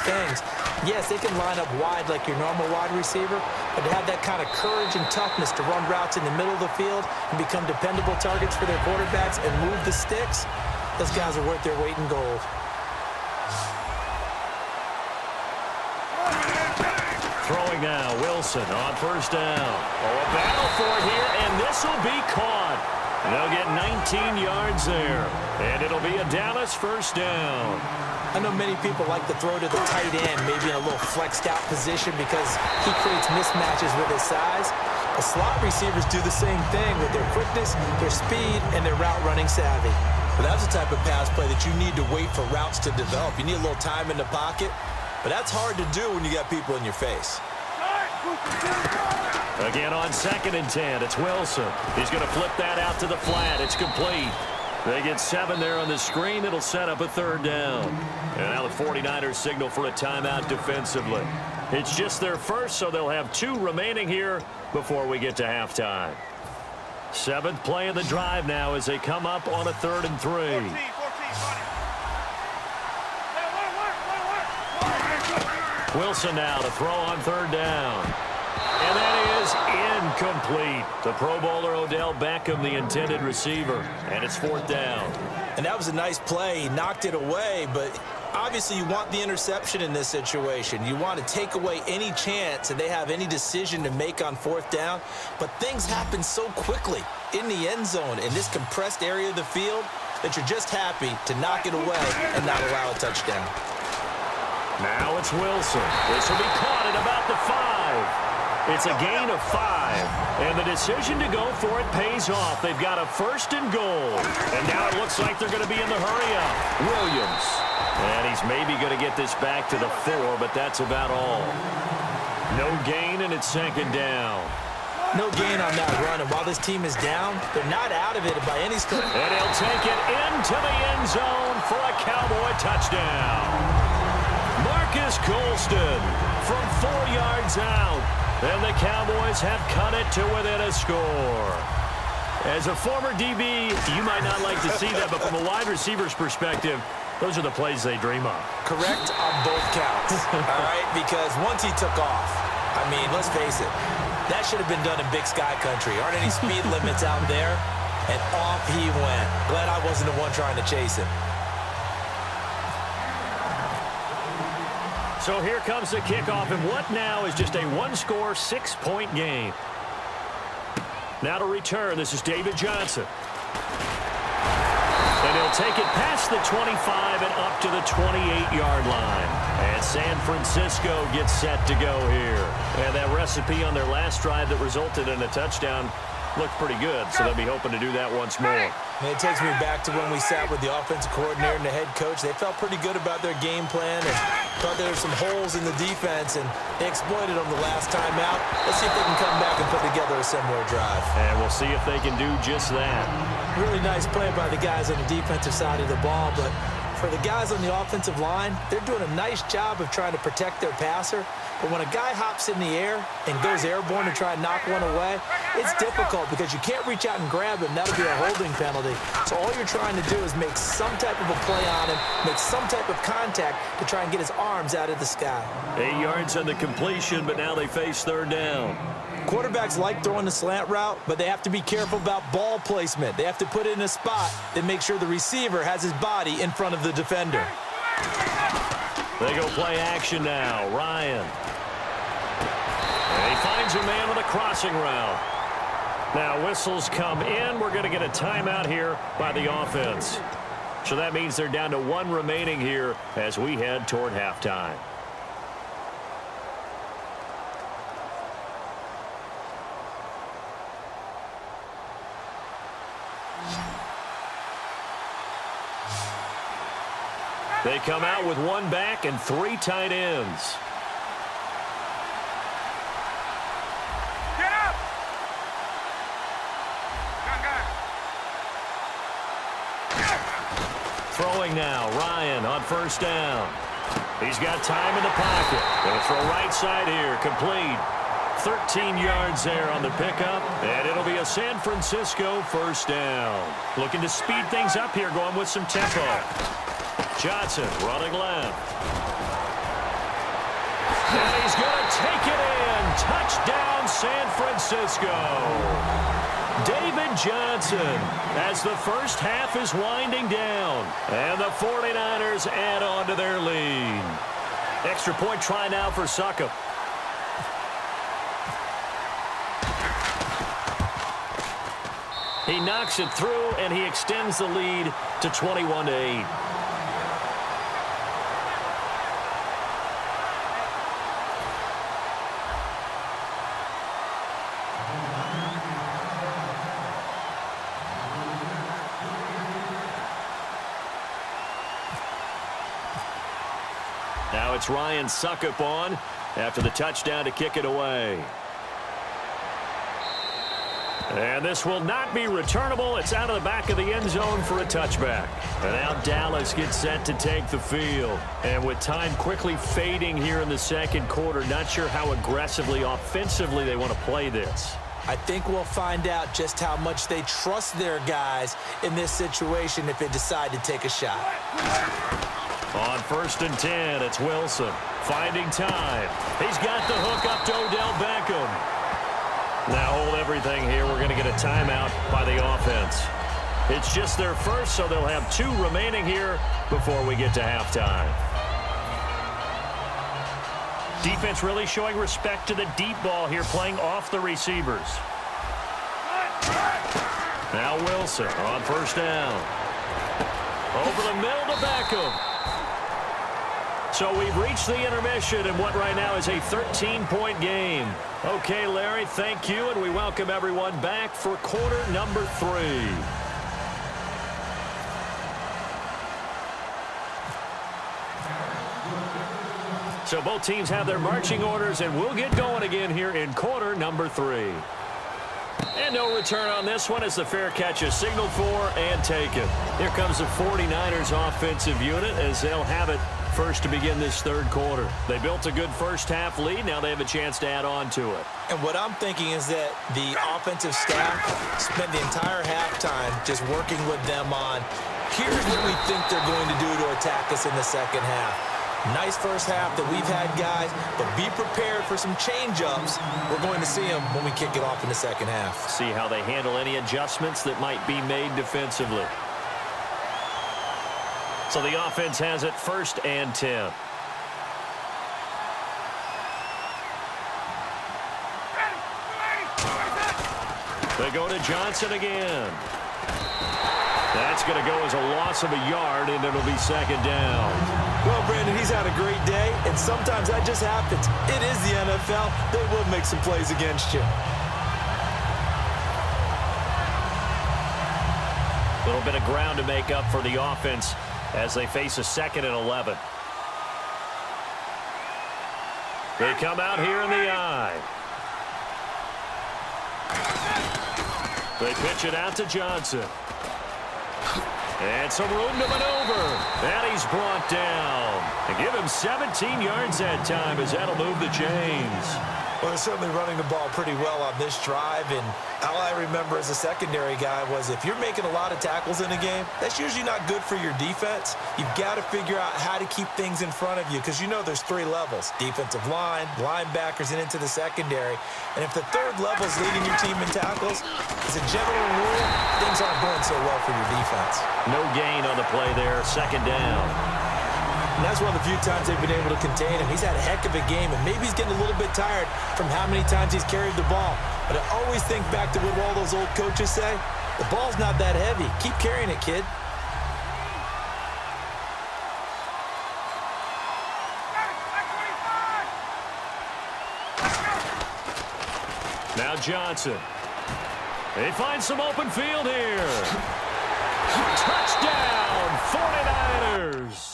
things. Yes, they can line up wide like your normal wide receiver, but to have that kind of courage and toughness to run routes in the middle of the field and become dependable targets for their quarterbacks and move the sticks, those guys are worth their weight in gold. Throwing now, Wilson on first down. Oh, a battle for it here, and this will be caught. They'll get 19 yards there, and it'll be a Dallas first down. I know many people like to throw to the tight end, maybe in a little flexed out position because he creates mismatches with his size. The slot receivers do the same thing with their quickness, their speed, and their route running savvy. But that's the type of pass play that you need to wait for routes to develop. You need a little time in the pocket, but that's hard to do when you got people in your face. Again on 2nd and 10, it's Wilson. He's going to flip that out to the flat. It's complete. They get 7 there on the screen. It'll set up a 3rd down. And now the 49ers signal for a timeout defensively. It's just their first, so they'll have 2 remaining here before we get to halftime. 7th play of the drive now as they come up on a 3rd and 3. Wilson now to throw on 3rd down. And that is incomplete. The Pro Bowler Odell Beckham, the intended receiver. And it's 4th down. And that was a nice play. He knocked it away, but obviously you want the interception in this situation. You want to take away any chance and they have any decision to make on 4th down. But things happen so quickly in the end zone in this compressed area of the field that you're just happy to knock it away and not allow a touchdown. Now it's Wilson. This will be caught at about the 5. It's a gain of 5. And the decision to go for it pays off. They've got a 1st and goal. And now it looks like they're going to be in the hurry-up. Williams. And he's maybe going to get this back to the 4, but that's about all. No gain, and it's 2nd down. No gain on that run, and while this team is down, they're not out of it by any stretch. And he'll take it into the end zone for a Cowboy touchdown. Marcus Colston from 4 yards out. And the Cowboys have cut it to within a score. As a former DB, you might not like to see that, but from a wide receiver's perspective, those are the plays they dream of. Correct on both counts, all right? Because once he took off, I mean, let's face it, that should have been done in Big Sky Country. Aren't any speed limits out there? And off he went. Glad I wasn't the one trying to chase him. So here comes the kickoff, and what now is just a 1-score, 6-point game. Now to return, this is David Johnson. And he'll take it past the 25 and up to the 28-yard line. And San Francisco gets set to go here. And that recipe on their last drive that resulted in a touchdown looked pretty good, so they'll be hoping to do that once more. And it takes me back to when we sat with the offensive coordinator and the head coach. They felt pretty good about their game plan and thought there were some holes in the defense, and they exploited them the last time out. Let's see if they can come back and put together a similar drive. And we'll see if they can do just that. Really nice play by the guys on the defensive side of the ball, but for the guys on the offensive line, they're doing a nice job of trying to protect their passer. But when a guy hops in the air and goes airborne to try and knock one away, it's difficult because you can't reach out and grab him. That'll be a holding penalty. So all you're trying to do is make some type of a play on him, make some type of contact to try and get his arms out of the sky. 8 yards on the completion, but now they face 3rd down. Quarterbacks like throwing the slant route, but they have to be careful about ball placement. They have to put it in a spot that makes sure the receiver has his body in front of the defender. They go play action now. Ryan. And he finds a man with a crossing route. Now whistles come in. We're going to get a timeout here by the offense. So that means they're down to 1 remaining here as we head toward halftime. They come out with 1 back and 3 tight ends. Get up! Throwing now, Ryan on first down. He's got time in the pocket. Going to throw right side here, complete. 13 yards there on the pickup, and it'll be a San Francisco first down. Looking to speed things up here, going with some tempo. Johnson running left. Touchdown, San Francisco. David Johnson as the first half is winding down. And the 49ers add on to their lead. Extra point try now for Succop. He knocks it through, and he extends the lead to 21-8. Now it's Ryan Succop on after the touchdown to kick it away. And this will not be returnable. It's out of the back of the end zone for a touchback. And now Dallas gets set to take the field. And with time quickly fading here in the second quarter, not sure how aggressively, offensively they want to play this. I think we'll find out just how much they trust their guys in this situation if they decide to take a shot. On 1st and 10, it's Wilson finding time. He's got the hook up to Odell Beckham. Now hold everything here. We're going to get a timeout by the offense. It's just their first, so they'll have 2 remaining here before we get to halftime. Defense really showing respect to the deep ball here, playing off the receivers. Now Wilson on 1st down. Over the middle to Beckham. So we've reached the intermission in what right now is a 13-point game. Okay, Larry, thank you, and we welcome everyone back for quarter number 3. So both teams have their marching orders, and we'll get going again here in quarter number 3. And no return on this one as the fair catch is signaled for and taken. Here comes the 49ers offensive unit as they'll have it first to begin this third quarter. They built a good first half lead. Now they have a chance to add on to it. And what I'm thinking is that the offensive staff spent the entire halftime just working with them on, here's what we think they're going to do to attack us in the second half. Nice first half that we've had, guys, but be prepared for some change-ups. We're going to see them when we kick it off in the second half. See how they handle any adjustments that might be made defensively. So the offense has it 1st and 10. They go to Johnson again. That's going to go as a loss of a yard, and it'll be 2nd down. Well, Brandon, he's had a great day, and sometimes that just happens. It is the NFL. They will make some plays against you. A little bit of ground to make up for the offense as they face a 2nd and 11. They come out here in the eye. They pitch it out to Johnson. And some room to maneuver. And he's brought down. And give him 17 yards that time as that'll move the chains. Well, they're certainly running the ball pretty well on this drive, and all I remember as a secondary guy was if you're making a lot of tackles in a game, that's usually not good for your defense. You've got to figure out how to keep things in front of you because you know there's 3 levels, defensive line, linebackers, and into the secondary. And if the 3rd level is leading your team in tackles, as a general rule, things aren't going so well for your defense. No gain on the play there, 2nd down. And that's one of the few times they've been able to contain him. He's had a heck of a game, and maybe he's getting a little bit tired from how many times he's carried the ball. But I always think back to what all those old coaches say. The ball's not that heavy. Keep carrying it, kid. Now Johnson. They find some open field here. Touchdown, 49ers.